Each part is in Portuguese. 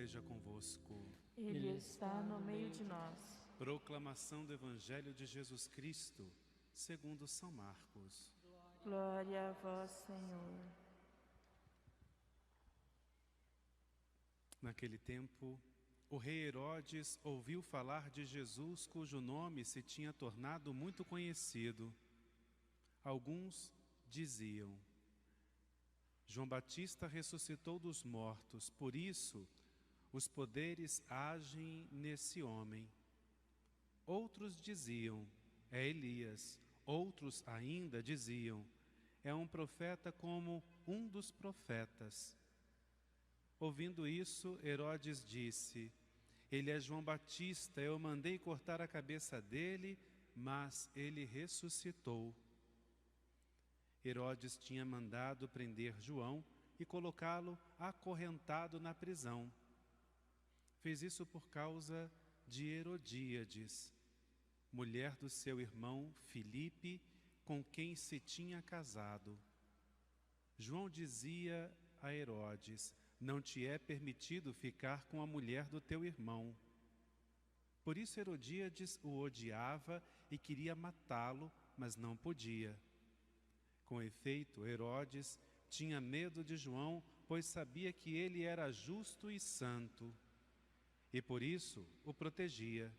esteja convosco. Ele está no meio de nós. Proclamação do Evangelho de Jesus Cristo, segundo São Marcos. Glória a vós, Senhor. Naquele tempo, o rei Herodes ouviu falar de Jesus, cujo nome se tinha tornado muito conhecido. Alguns diziam: João Batista ressuscitou dos mortos, por isso os poderes agem nesse homem. Outros diziam: é Elias. Outros ainda diziam: é um profeta como um dos profetas. Ouvindo isso, Herodes disse: ele é João Batista, eu mandei cortar a cabeça dele, mas ele ressuscitou. Herodes tinha mandado prender João e colocá-lo acorrentado na prisão. Fez isso por causa de Herodíades, mulher do seu irmão Filipe, com quem se tinha casado. João dizia a Herodes: não te é permitido ficar com a mulher do teu irmão. Por isso Herodíades o odiava e queria matá-lo, mas não podia. Com efeito, Herodes tinha medo de João, pois sabia que ele era justo e santo, e por isso o protegia.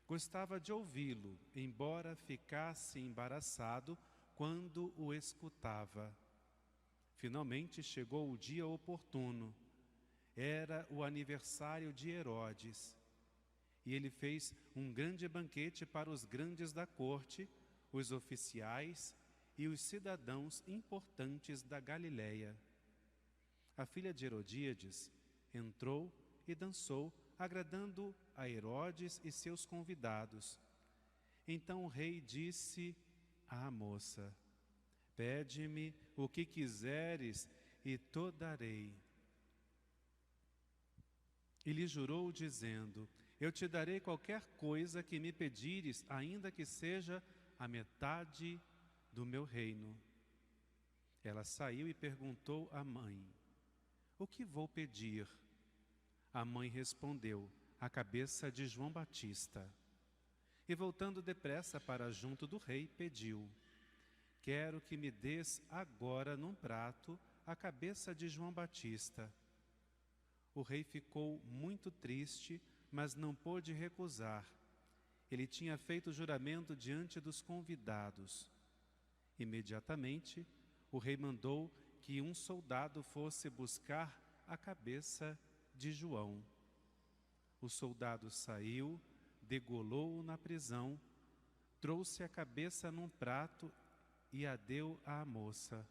Gostava de ouvi-lo, embora ficasse embaraçado quando o escutava. Finalmente chegou o dia oportuno. Era o aniversário de Herodes. E ele fez um grande banquete para os grandes da corte, os oficiais e os cidadãos importantes da Galileia. A filha de Herodíades entrou e dançou, agradando a Herodes e seus convidados. Então o rei disse à moça: pede-me o que quiseres e te darei. E lhe jurou dizendo: eu te darei qualquer coisa que me pedires, ainda que seja a metade do meu reino. Ela saiu e perguntou à mãe: o que vou pedir? A mãe respondeu: a cabeça de João Batista. E voltando depressa para junto do rei, pediu: quero que me des agora num prato a cabeça de João Batista. O rei ficou muito triste, mas não pôde recusar. Ele tinha feito juramento diante dos convidados. Imediatamente, o rei mandou que um soldado fosse buscar a cabeça de João. O soldado saiu, degolou-o na prisão, trouxe a cabeça num prato e a deu à moça.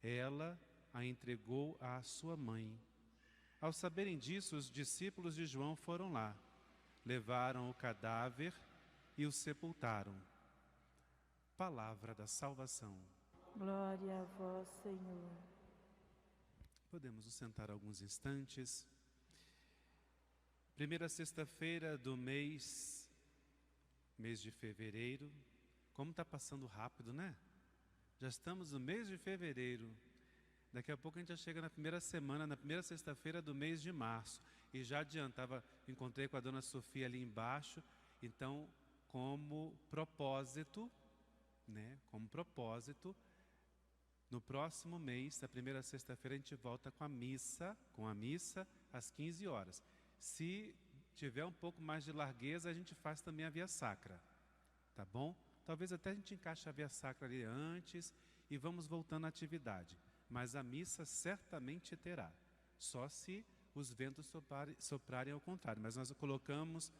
Ela a entregou à sua mãe. Ao saberem disso, os discípulos de João foram lá, levaram o cadáver e o sepultaram. Palavra da salvação. Glória a vós, Senhor. Podemos nos sentar alguns instantes. Primeira sexta-feira do mês de fevereiro. Como está passando rápido, né? Já estamos no mês de fevereiro. Daqui a pouco a gente já chega na primeira semana, na primeira sexta-feira do mês de março. E já adiantava, encontrei com a dona Sofia ali embaixo. Então, como propósito, no próximo mês, na primeira sexta-feira, a gente volta com a missa às 15 horas. Se tiver um pouco mais de largueza, a gente faz também a via sacra, tá bom? Talvez até a gente encaixe a via sacra ali antes e vamos voltando à atividade. Mas a missa certamente terá, só se os ventos soprarem ao contrário. Mas nós colocamos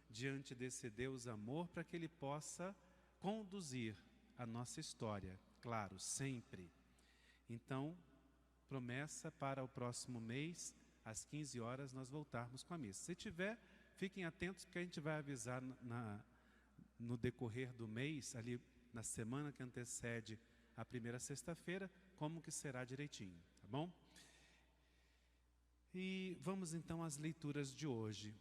diante desse Deus amor para que Ele possa conduzir a nossa história, claro, sempre. Então, promessa para o próximo mês, às 15 horas, nós voltarmos com a missa. Se tiver, fiquem atentos, porque a gente vai avisar no decorrer do mês, ali na semana que antecede a primeira sexta-feira, como que será direitinho, tá bom? E vamos então às leituras de hoje.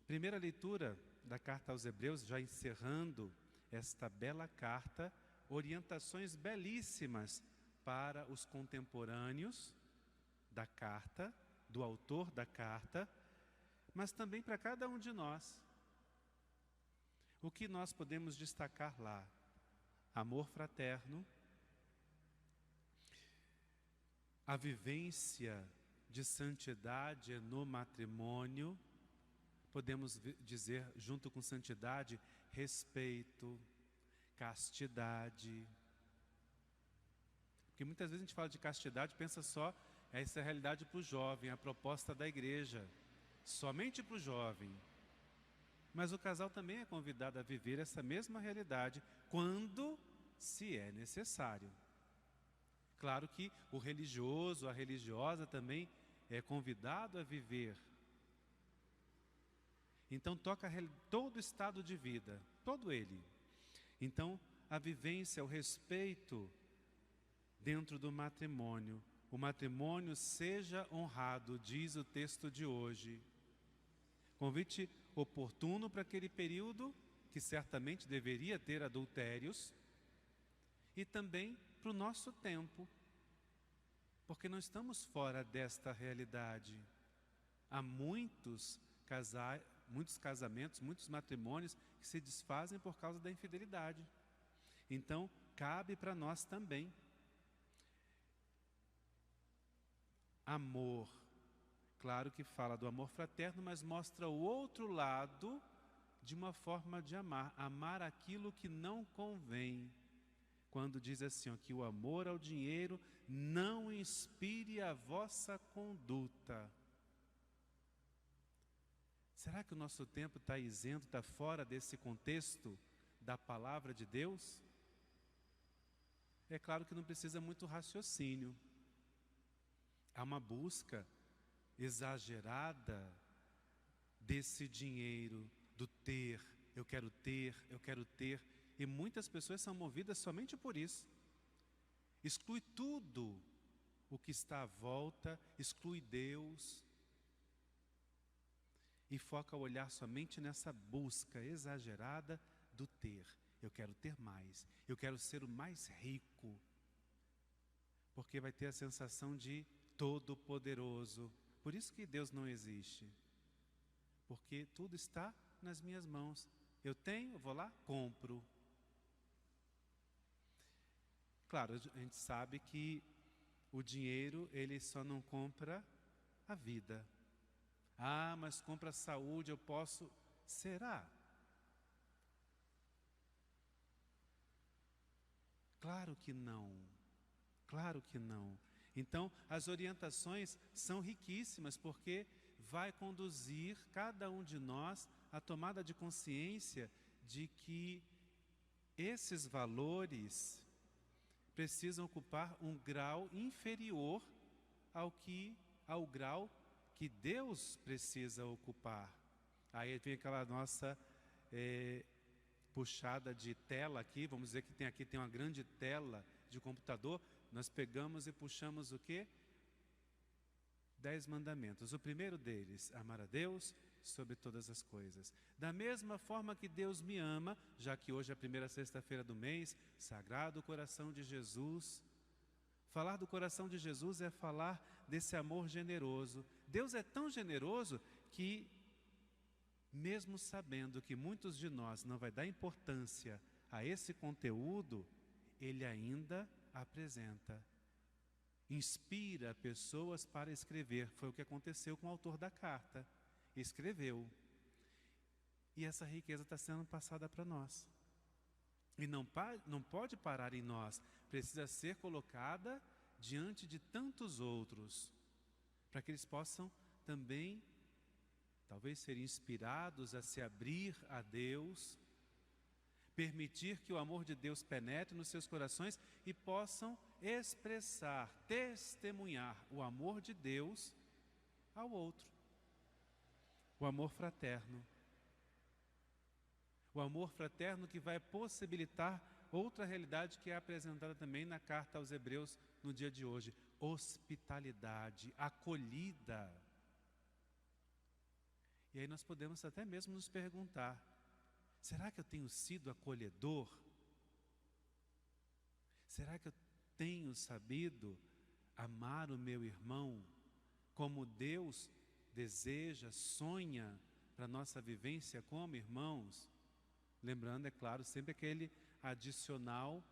Primeira leitura da carta aos Hebreus, já encerrando esta bela carta, orientações belíssimas para os contemporâneos da carta, do autor da carta, mas também para cada um de nós. O que nós podemos destacar lá? Amor fraterno, a vivência de santidade no matrimônio, podemos dizer, junto com santidade, respeito, castidade. Porque muitas vezes a gente fala de castidade, pensa só, essa é a realidade para o jovem, a proposta da igreja, somente para o jovem. Mas o casal também é convidado a viver essa mesma realidade, quando se é necessário. Claro que o religioso, a religiosa também é convidado a viver. Então toca todo o estado de vida, todo ele. Então a vivência, o respeito dentro do matrimônio. O matrimônio seja honrado, diz o texto de hoje. Convite oportuno para aquele período que certamente deveria ter adultérios, e também para o nosso tempo, porque não estamos fora desta realidade. Há muitos casamentos, muitos matrimônios que se desfazem por causa da infidelidade. Então, cabe para nós também. Amor, claro que fala do amor fraterno, mas mostra o outro lado de uma forma de amar. Amar aquilo que não convém. Quando diz assim, ó, que o amor ao dinheiro não inspire a vossa conduta. Será que o nosso tempo está isento, está fora desse contexto da palavra de Deus? É claro que não precisa muito raciocínio. Há uma busca exagerada desse dinheiro, do ter, eu quero ter, eu quero ter. E muitas pessoas são movidas somente por isso. Exclui tudo o que está à volta, exclui Deus. E foca o olhar somente nessa busca exagerada do ter. Eu quero ter mais, eu quero ser o mais rico. Porque vai ter a sensação de todo-poderoso. Por isso que Deus não existe. Porque tudo está nas minhas mãos. Eu tenho, eu vou lá, compro. Claro, a gente sabe que o dinheiro, ele só não compra a vida. Ah, mas compra a saúde, eu posso... Será? Claro que não. Claro que não. Então, as orientações são riquíssimas, porque vai conduzir cada um de nós à tomada de consciência de que esses valores precisam ocupar um grau inferior ao grau que Deus precisa ocupar. Aí vem aquela nossa puxada de tela aqui, vamos dizer que tem uma grande tela de computador, nós pegamos e puxamos o quê? 10 mandamentos. O primeiro deles, amar a Deus sobre todas as coisas. Da mesma forma que Deus me ama, já que hoje é a primeira sexta-feira do mês, Sagrado Coração de Jesus. Falar do coração de Jesus é falar desse amor generoso. Deus é tão generoso que, mesmo sabendo que muitos de nós não vai dar importância a esse conteúdo, Ele ainda apresenta. Inspira pessoas para escrever. Foi o que aconteceu com o autor da carta. Escreveu. E essa riqueza está sendo passada para nós. E não pode parar em nós. Precisa ser colocada diante de tantos outros, para que eles possam também, talvez, ser inspirados a se abrir a Deus, permitir que o amor de Deus penetre nos seus corações e possam expressar, testemunhar o amor de Deus ao outro. O amor fraterno. O amor fraterno que vai possibilitar outra realidade que é apresentada também na carta aos Hebreus no dia de hoje. Hospitalidade, acolhida. E aí nós podemos até mesmo nos perguntar, será que eu tenho sido acolhedor? Será que eu tenho sabido amar o meu irmão como Deus deseja, sonha para a nossa vivência como irmãos, lembrando, é claro, sempre aquele adicional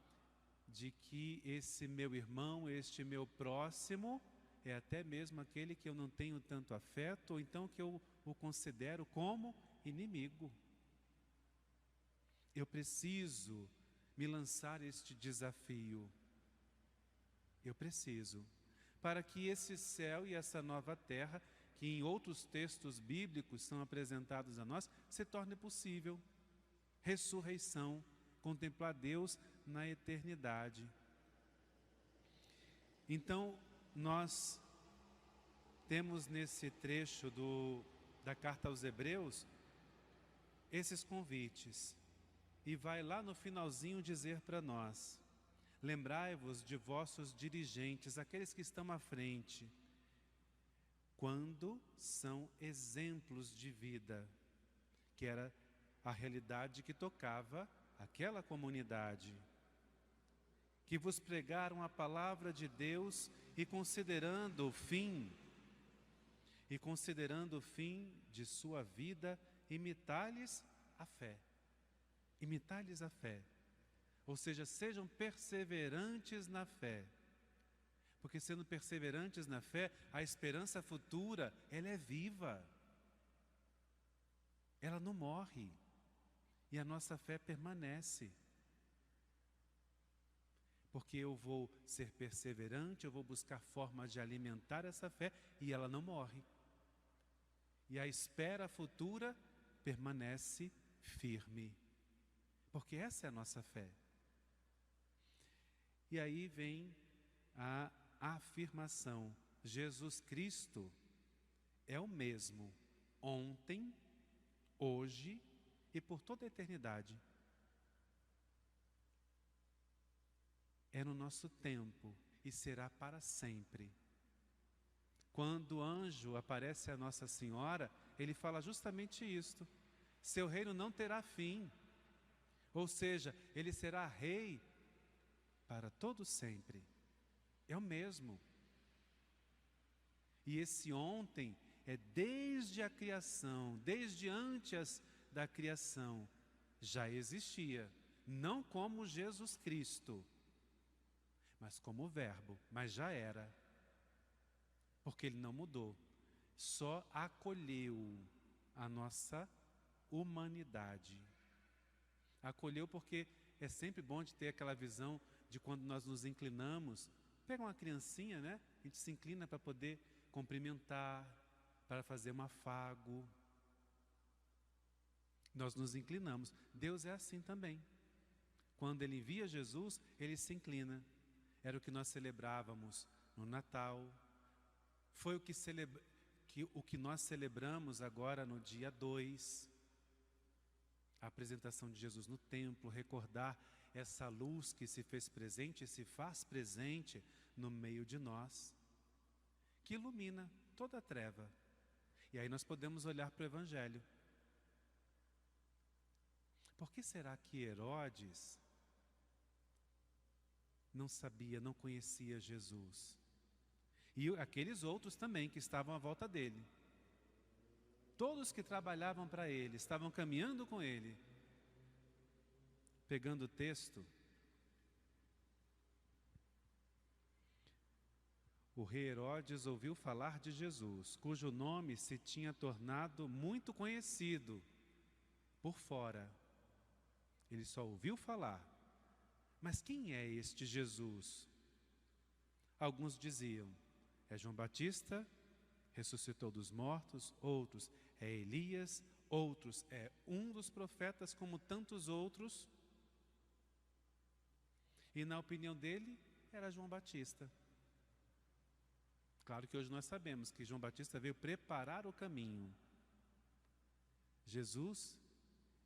de que esse meu irmão, este meu próximo, é até mesmo aquele que eu não tenho tanto afeto, ou então que eu o considero como inimigo. Eu preciso me lançar este desafio. Eu preciso, para que esse céu e essa nova terra, que em outros textos bíblicos são apresentados a nós, se torne possível. Ressurreição, contemplar Deus na eternidade. Então, nós temos nesse trecho da carta aos Hebreus, esses convites. E vai lá no finalzinho dizer para nós: lembrai-vos de vossos dirigentes, aqueles que estão à frente, quando são exemplos de vida, que era a realidade que tocava aquela comunidade, que vos pregaram a palavra de Deus e considerando o fim de sua vida, imitai-lhes a fé. Imitai-lhes a fé. Ou seja, sejam perseverantes na fé. Porque sendo perseverantes na fé, a esperança futura, ela é viva. Ela não morre. E a nossa fé permanece. Porque eu vou ser perseverante, eu vou buscar formas de alimentar essa fé e ela não morre. E a espera futura permanece firme. Porque essa é a nossa fé. E aí vem a afirmação: Jesus Cristo é o mesmo ontem, hoje e por toda a eternidade. É no nosso tempo e será para sempre. Quando o anjo aparece a Nossa Senhora, ele fala justamente isto: seu reino não terá fim. Ou seja, ele será rei para todo sempre. É o mesmo. E esse ontem é desde a criação, desde antes da criação, já existia. Não como Jesus Cristo, mas como Verbo, mas já era. Porque ele não mudou, só acolheu a nossa humanidade. Acolheu porque é sempre bom de ter aquela visão de quando nós nos inclinamos. Pega uma criancinha, né? A gente se inclina para poder cumprimentar, para fazer um afago. Nós nos inclinamos. Deus é assim também. Quando Ele envia Jesus, Ele se inclina. Era o que nós celebrávamos no Natal. Foi o que nós celebramos agora no dia 2. A apresentação de Jesus no templo, recordar essa luz que se fez presente e se faz presente no meio de nós, que ilumina toda a treva. E aí nós podemos olhar para o Evangelho. Por que será que Herodes não sabia, não conhecia Jesus? E aqueles outros também que estavam à volta dele. Todos que trabalhavam para ele, estavam caminhando com ele. Pegando o texto, o rei Herodes ouviu falar de Jesus, cujo nome se tinha tornado muito conhecido por fora. Ele só ouviu falar. Mas quem é este Jesus? Alguns diziam: é João Batista, ressuscitou dos mortos. Outros: é Elias. Outros: é um dos profetas, como tantos outros. E na opinião dele, era João Batista. Claro que hoje nós sabemos que João Batista veio preparar o caminho. Jesus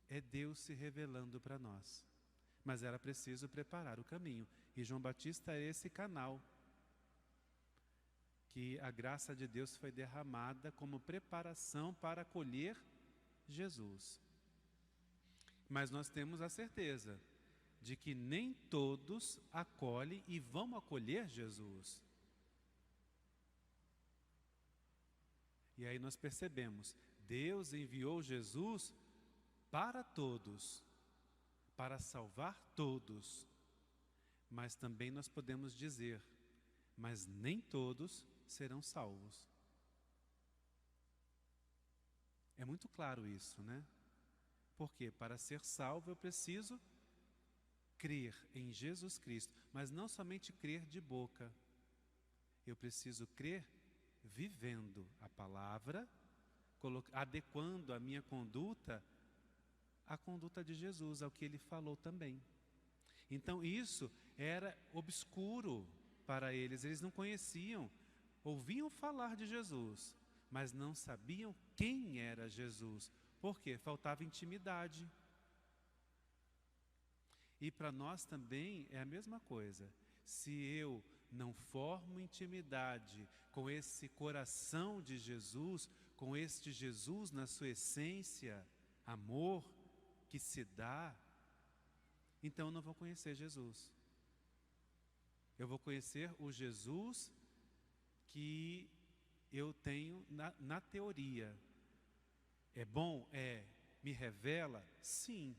é Deus se revelando para nós. Mas era preciso preparar o caminho. E João Batista é esse canal que a graça de Deus foi derramada como preparação para acolher Jesus. Mas nós temos a certeza de que nem todos acolhem e vão acolher Jesus. E aí nós percebemos, Deus enviou Jesus para todos, para salvar todos. Mas também nós podemos dizer, mas nem todos serão salvos. É muito claro isso, né? Porque para ser salvo eu preciso crer em Jesus Cristo, mas não somente crer de boca. Eu preciso crer vivendo a palavra, adequando a minha conduta à conduta de Jesus, ao que Ele falou também. Então isso era obscuro para eles, eles não conheciam, ouviam falar de Jesus, mas não sabiam quem era Jesus. Por quê? Faltava intimidade. E para nós também é a mesma coisa. Se eu não formo intimidade com esse coração de Jesus, com este Jesus na sua essência, amor que se dá, então eu não vou conhecer Jesus. Eu vou conhecer o Jesus que eu tenho na teoria. É bom? É. Me revela? Sim.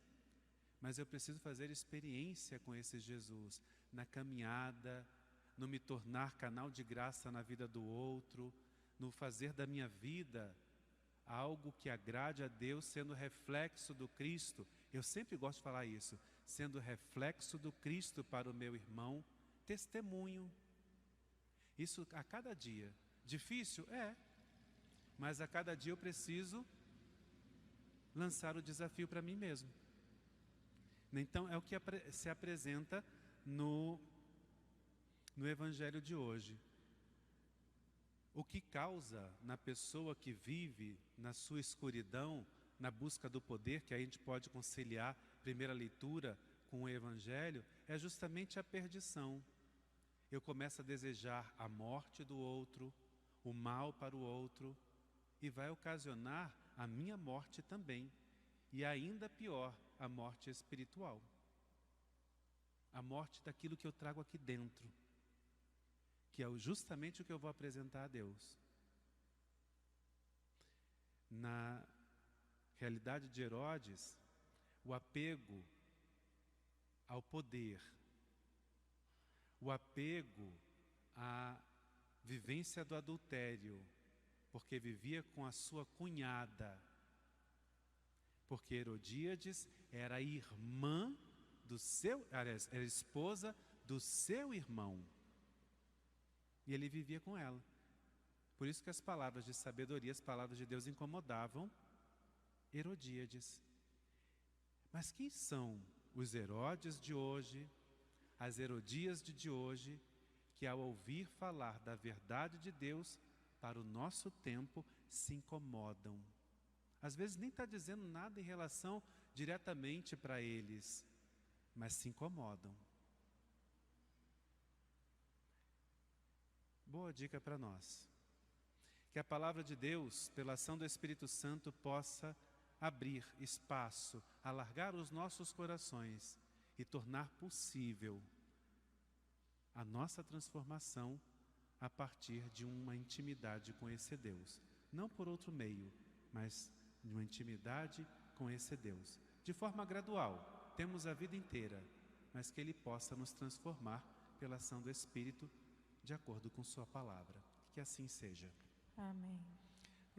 Mas eu preciso fazer experiência com esse Jesus, na caminhada, no me tornar canal de graça na vida do outro, no fazer da minha vida algo que agrade a Deus, sendo reflexo do Cristo. Eu sempre gosto de falar isso, sendo reflexo do Cristo para o meu irmão, testemunho. Isso a cada dia. Difícil? É. Mas a cada dia eu preciso lançar o desafio para mim mesmo. Então é o que se apresenta no Evangelho de hoje. O que causa na pessoa que vive na sua escuridão, na busca do poder, que a gente pode conciliar a primeira leitura com o Evangelho, é justamente a perdição. Eu começo a desejar a morte do outro, o mal para o outro, e vai ocasionar a minha morte também. E ainda pior, a morte espiritual. A morte daquilo que eu trago aqui dentro, que é justamente o que eu vou apresentar a Deus. Na realidade de Herodes, o apego ao poder, o apego à vivência do adultério, porque vivia com a sua cunhada, porque Herodíades era irmã do seu, aliás, era esposa do seu irmão. E ele vivia com ela. Por isso que as palavras de sabedoria, as palavras de Deus incomodavam Herodíades. Mas quem são os Herodes de hoje, as Herodias de hoje, que ao ouvir falar da verdade de Deus para o nosso tempo, se incomodam? Às vezes nem está dizendo nada em relação diretamente para eles, mas se incomodam. Boa dica para nós. Que a palavra de Deus, pela ação do Espírito Santo, possa abrir espaço, alargar os nossos corações e tornar possível a nossa transformação a partir de uma intimidade com esse Deus. Não por outro meio, mas de uma intimidade com esse Deus. De forma gradual, temos a vida inteira, mas que Ele possa nos transformar pela ação do Espírito, de acordo com Sua palavra. Que assim seja. Amém.